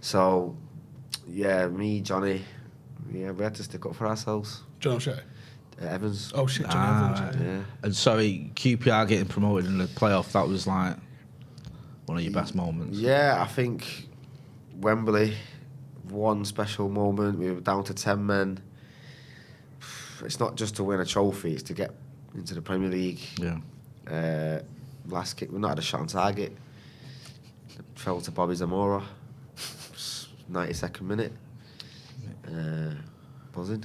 So, yeah, me, Johnny, we had to stick up for ourselves. John O'Shea. Evans. Oh shit, John Evans. Right. Yeah. And sorry, QPR getting promoted in the playoff, that was like one of your best moments. Yeah, I think Wembley, one special moment. We were down to 10 men. It's not just to win a trophy, it's to get into the Premier League. Yeah. Last kick, we've not had a shot on target. Fell to Bobby Zamora. 92nd minute. Buzzing.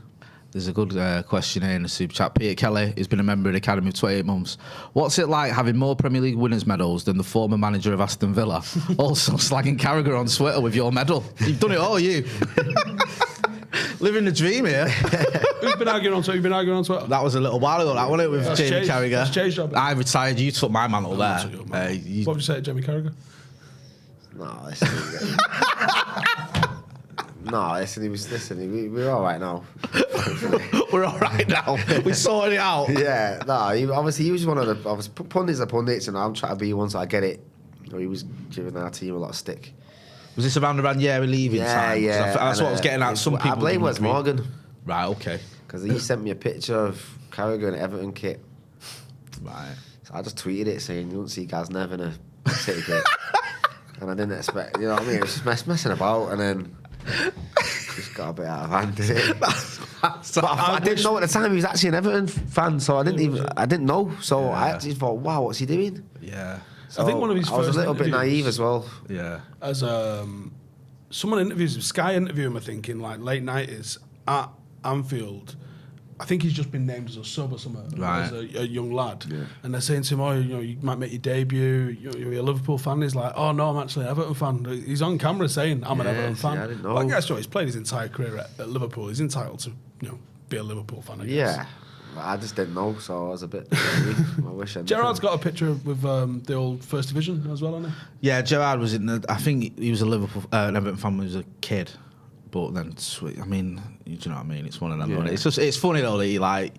There's a good question here in the super chat. Peter Kelly has been a member of the Academy for 28 months. What's it like having more Premier League winners' medals than the former manager of Aston Villa? Also slagging Carragher on Twitter with your medal. You've done it all, you. Living the dream here. Who's been arguing on Twitter? You've been arguing on Twitter? That was a little while ago, that wasn't it, with That's Jamie changed. Carragher? That's changed, Robert. I retired, you took my mantle there. Took your mantle. What would you say to Jamie Carragher? Listen, we're all right now. We're all right now. We sorted it out. Yeah, he was one of the pundits are pundits, and I'm trying to be one, so I get it. He was giving our team a lot of stick. Was this around Ranieri leaving time? Yeah. That's what I was getting at. Some people I blame Wes Morgan. Right, okay. Because he sent me a picture of Carragher in an Everton kit. Right. So I just tweeted it saying, you don't see Gaz Nev in a City kit. And I didn't expect, you know what I mean? It was just messing about, and then just got a bit out of hand, did it? But I didn't know at the time he was actually an Everton fan, so I didn't know. So I actually thought, wow, what's he doing? Yeah. So I think one of his I was a first little bit interviews- naive as well. Yeah. As someone interviews Sky interviewed him, I think, in like late 90s at Anfield. I think he's just been named as a sub or something, Right. as a young lad. Yeah. And they're saying to him, oh, you might make your debut. You're a Liverpool fan. He's like, oh, no, I'm actually an Everton fan. He's on camera saying, I'm an Everton fan. I didn't know. But I guess he's played his entire career at Liverpool. He's entitled to be a Liverpool fan, I guess. Yeah. I just didn't know, so I was a bit naive. I wish I knew. Gerard's got a picture with the old First Division as well, hasn't he? Yeah, Gerard was in the... I think he was a Liverpool... an Everton fan when he was a kid. But then, I mean, do you know what I mean? It's one of them. Yeah. It's funny though that he like...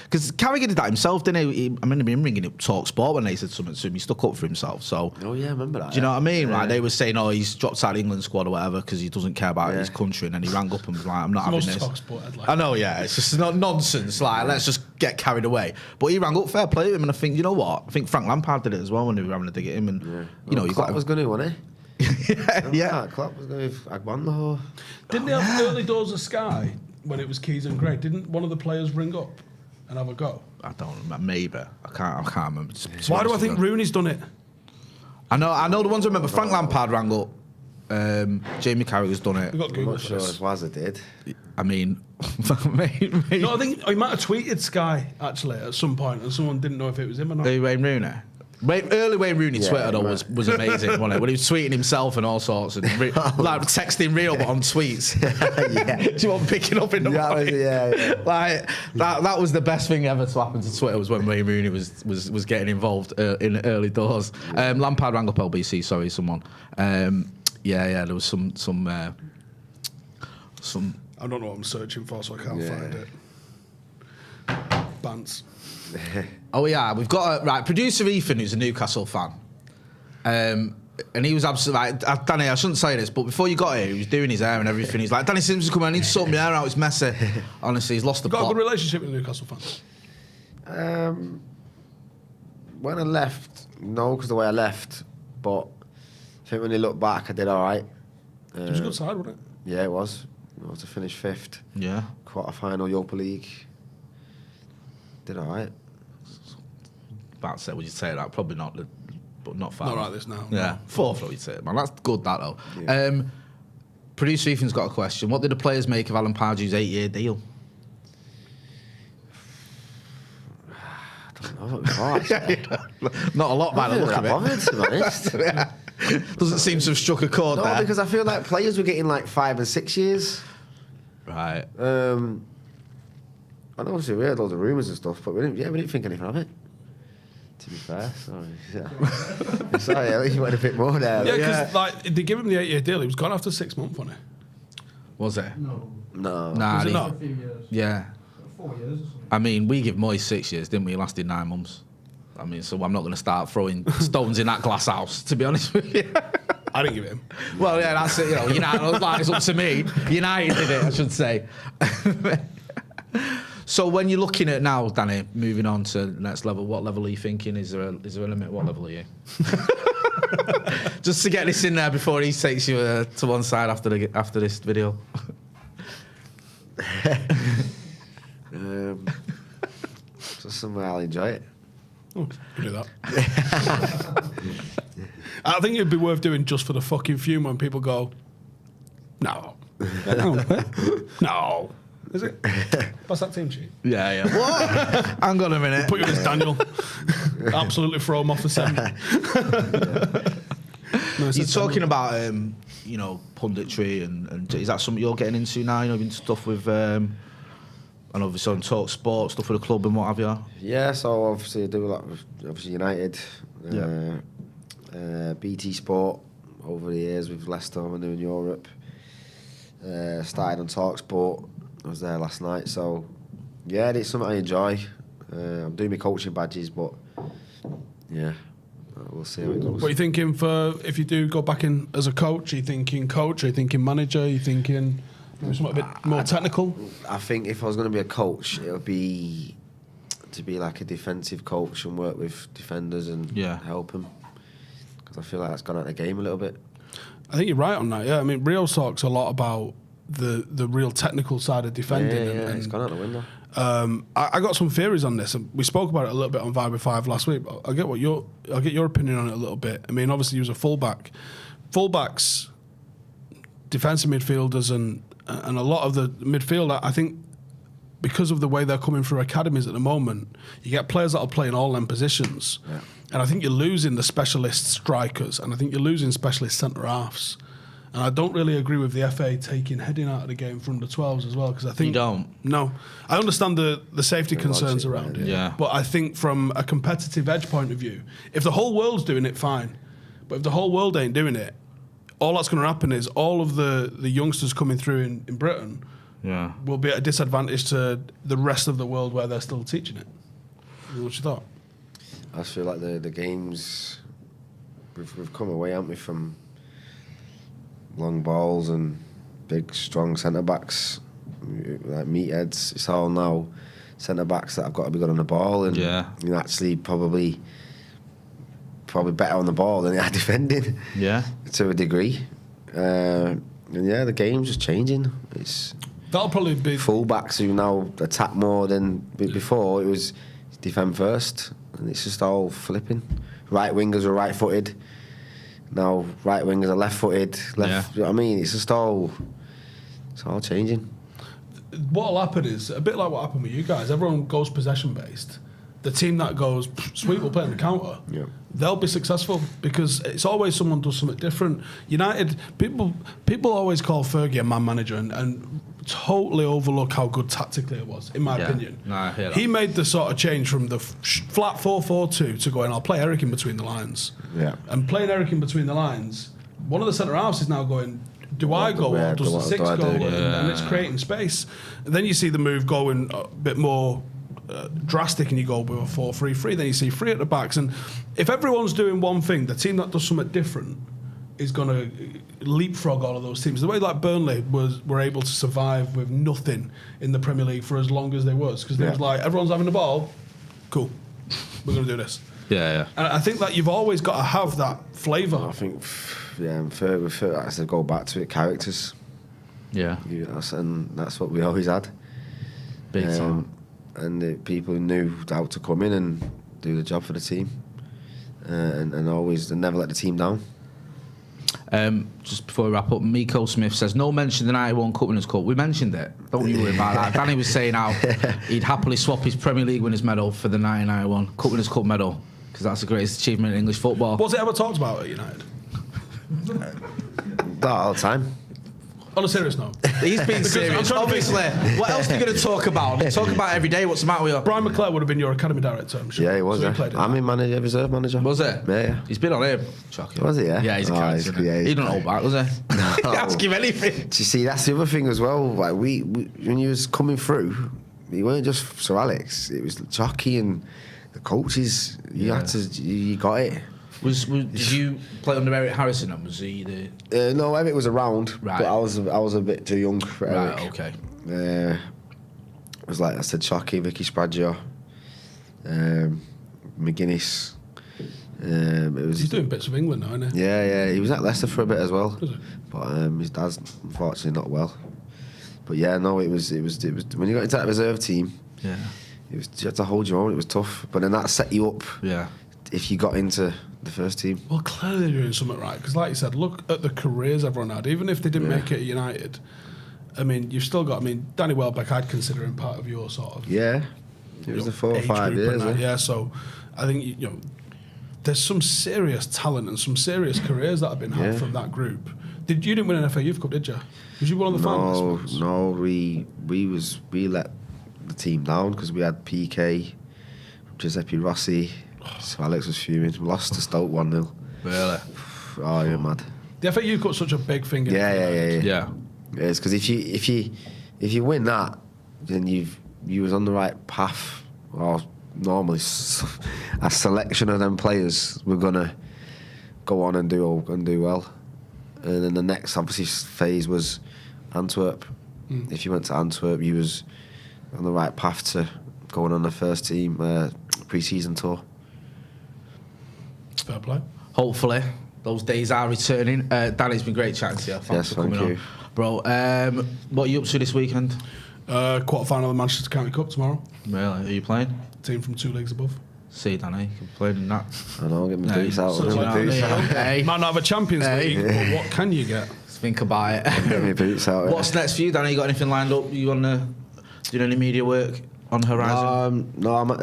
Because Carragher did that himself, didn't he? I remember him ringing up Talk Sport when they said something to him. He stuck up for himself, so... Oh, yeah, I remember that. Do you know what I mean? Yeah. Like, they were saying, oh, he's dropped out of the England squad or whatever because he doesn't care about his country. And then he rang up and was like, I'm not having Most this. Talk Sport headline. I know, yeah. It's just not nonsense. Like, let's just get carried away. But he rang up, fair play to him. And I think, you know what? I think Frank Lampard did it as well when they were having a dig at him. And, you know, you've got Klopp was going to, wasn't he? yeah. Klopp was going to have Agbonlahor. Didn't they have the early doors of Sky when it was Keys and Gray? Didn't one of the players ring up and have a go? I don't remember. Maybe. I can't remember. Why do I think Rooney's done it? I know the ones I remember. Frank Lampard rang up. Jamie Carragher's done it. We've got I'm Google not for sure this. if Wazza did. I mean, maybe. No, I think he might have tweeted Sky actually at some point, and someone didn't know if it was him or not. Wayne Rooney. Early Wayne Rooney Yeah, Twitter though right. was amazing, wasn't it? When he was tweeting himself and all sorts, and like texting real but on tweets. Yeah. Do you want picking up in the morning? Yeah. Like that was the best thing ever to happen to Twitter was when Wayne Rooney was getting involved in the early doors. Lampard rang up LBC. Sorry, someone. Yeah. There was some. I don't know what I'm searching for, so I can't find it. Bants. Oh yeah, we've got right producer Ethan, who's a Newcastle fan, and he was absolutely like, Danny. I shouldn't say this, but before you got here, he was doing his hair and everything. He's like, Danny Simpson's coming. I need to sort my hair out. It's messy. Honestly, he's lost the Got a plot. good relationship with the Newcastle fans. When I left, no, because the way I left, but I think when you look back, I did all right. It was a good side, wasn't it? Yeah, it was. I was to finish 5th. Yeah. Quarter-final Europa League. Did all right. About to say, would you say that? Probably not, but not far. Not like this now. Yeah, fourth, would you say, man? That's good, that though. Yeah. Producer Ethan's got a question. What did the players make of Alan Pardew's 8-year deal? Not a lot by the look of it. Bothered, to be honest. Yeah. Doesn't seem to have struck a chord No, there. because I feel like players were getting like 5 and 6 years. Right. And obviously we heard all the rumours and stuff, but we didn't think anything of it. To be fair, sorry. Yeah. Sorry, at least you went a bit more there. Yeah, because like they give him the 8-year deal. He was gone after 6 months, wasn't he? Was it? No, No. Nah, Was it he- not? a few years. Yeah. 4 years or something. I mean, we give Moyes 6 years, didn't we? He lasted 9 months. I mean, so I'm not going to start throwing stones in that glass house, to be honest with you. I didn't give it him. Well, yeah, that's it. You know, United, like, it's up to me. United did it, I should say. So when you're looking at now, Danny, moving on to the next level, what level are you thinking? Is there a limit? What level are you? Just to get this in there before he takes you to one side after this video. Just somewhere I'll enjoy it. Oh, you do that. I think it'd be worth doing just for the fucking fume when people go, no. No. Is it? What's that team sheet? Yeah. What? Hang on a minute. Put you as Daniel. Absolutely throw him off the semi. No, You're talking about, punditry and is that something you're getting into now? Into stuff with, and obviously on Talk Sport, stuff with the club and what have you? Yeah, so obviously I do a lot with obviously United, BT Sport over the years with Leicester and in Europe. Started on Talk Sport. I was there last night, so yeah, it's something I enjoy. I'm doing my coaching badges, but yeah, we'll see how it goes. What are you thinking for if you do go back in as a coach? Are you thinking coach? Are you thinking manager? Are you thinking maybe something a bit more technical? I think if I was going to be a coach, it would be to be like a defensive coach and work with defenders and help them. Because I feel like that's gone out of the game a little bit. I think you're right on that. Yeah, I mean, Rio talks a lot about the real technical side of defending. Yeah, and it's gone out the window. I got some theories on this, and we spoke about it a little bit on Vibe with 5 last week. But I'll get your opinion on it a little bit. I mean, obviously, he was a fullback. Fullbacks, defensive midfielders, and a lot of the midfield. I think because of the way they're coming through academies at the moment, you get players that are playing all them positions, and I think you're losing the specialist strikers, and I think you're losing specialist centre halves. And I don't really agree with the FA taking heading out of the game for under 12s as well, because I think You don't? No, I understand the safety concerns logic, around it. yeah. But I think from a competitive edge point of view, if the whole world's doing it, fine. But if the whole world ain't doing it, all that's going to happen is all of the youngsters coming through in Britain will be at a disadvantage to the rest of the world where they're still teaching it. What you thought? I just feel like the games we've come away, haven't we, from long balls and big strong centre backs like meatheads. It's all now centre backs that have got to be good on the ball, and you're actually probably better on the ball than they are defending. Yeah. To a degree. And yeah, the game's just changing. That'll probably be fullbacks who now attack more than before. It was defend first, and it's just all flipping. Right wingers are right-footed. Now right wingers are left-footed. You know what I mean? It's all changing. What'll happen is a bit like what happened with you guys. Everyone goes possession based. The team that goes sweet will play on the counter. Yeah. They'll be successful because it's always someone does something different. United people always call Fergie a man manager and totally overlook how good tactically it was, in my opinion. No, I hear that. He made the sort of change from the flat 4-4-2 to going, I'll play Eric in between the lines. Yeah. And playing Eric in between the lines, one of the centre halves is now going, do I go or does the 6 go? And it's creating space. And then you see the move going a bit more drastic and you go with a 4-3-3. Then you see 3 at the backs. And if everyone's doing one thing, the team that does something different is going to leapfrog all of those teams. The way like Burnley were able to survive with nothing in the Premier League for as long as they was. Because they was like, everyone's having the ball, cool, we're going to do this. Yeah. And I think that you've always got to have that flavour. I think, as I go back to it, characters. Yeah. And that's what we always had. Big time. And the people who knew how to come in and do the job for the team, and always never let the team down. Just before we wrap up, Miko Smith says no mention of the 91 Cup Winners' Cup. We mentioned it. Don't you worry about that. Danny was saying how he'd happily swap his Premier League winners' medal for the 1991 Cup Winners' Cup medal because that's the greatest achievement in English football. Was it ever talked about at United? Not all the time. On a serious note. He's being serious. Obviously, what else are you going to talk about? Talk about it every day. What's the matter with you? Brian McClare would have been your academy director, I'm sure. Yeah, he was. So he I'm in manager, reserve manager. Was it? Yeah. He's been on here. Shocking. Was he? Yeah. Yeah, he's a character. he's He don't hold back, was he? No. Ask him anything. Do you see, that's the other thing as well. Like we when you was coming through, you weren't just Sir Alex. It was Chucky and the coaches. You had to. You got it. Did you play under Eric Harrison? And was he the? No, Eric was around, right. but I was a bit too young for Eric. Right. Okay. It was like I said, Chucky, Vicky Spraggio, McGuinness. He's doing bits of England now, isn't he? Yeah. He was at Leicester for a bit as well. Was he? But his dad's unfortunately not well. But yeah, no, it was when you got into that reserve team. Yeah. You had to hold your own. It was tough, but then that set you up. Yeah. If you got into the first team. Well, clearly they're doing something right because, like you said, look at the careers everyone had. Even if they didn't make it at United, I mean, you've still got. I mean, Danny Welbeck, I'd consider him part of your sort of. Yeah. It was the 4 or 5 years. Yeah, so I think you know, there's some serious talent and some serious careers that have been had from that group. You didn't win an FA Youth Cup, did you? Was you one of the finalists? No, we let the team down because we had PK, Giuseppe Rossi. So Alex was fuming. We lost to Stoke 1-0. Really? Oh, you're mad. The FA Youth Cup's such a big thing. Yeah. Yeah. It's because if you win that, then you was on the right path. Or normally a selection of them players were gonna go on and do well. And then the next obviously phase was Antwerp. If you went to Antwerp, you was on the right path to going on the first team pre-season tour. Fair play. Hopefully, those days are returning. Danny, been great chatting to you. Thanks for coming on. Bro, what are you up to this weekend? Quarter final of the Manchester County Cup tomorrow. Really? Are you playing? Team from 2 leagues above. See, Danny, you can play in that. I know, get my boots out. Hey. Might not have a Champions League, but what can you get? Think about it. Get my boots out. What's next for you, Danny? You got anything lined up? You want to do any media work on the horizon? No, I'm at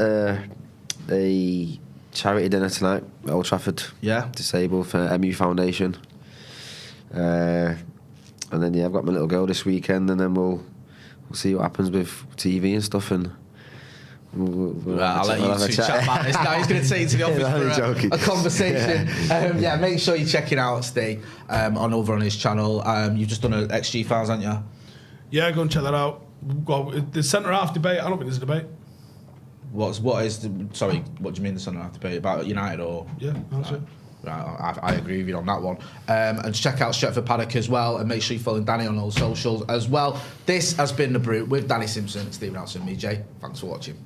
a charity dinner tonight at Old Trafford. Yeah. Disabled for MU Foundation. And then I've got my little girl this weekend, and then we'll see what happens with TV and stuff. And I'll let you two chat about this. Now he's going to take you to the office for a conversation. Yeah, make sure you're checking out Steve over on his channel. You've just done an XG Files, haven't you? Yeah, go and check that out. Well, the centre half debate. I don't think there's a debate. What do you mean the centre half debate about United or? Yeah, that's it. Right, I agree with you on that one. And check out Stretford Paddock as well, and make sure you follow Danny on all socials as well. This has been The Brew with Danny Simpson, Stephen Howson, and me, Jay. Thanks for watching.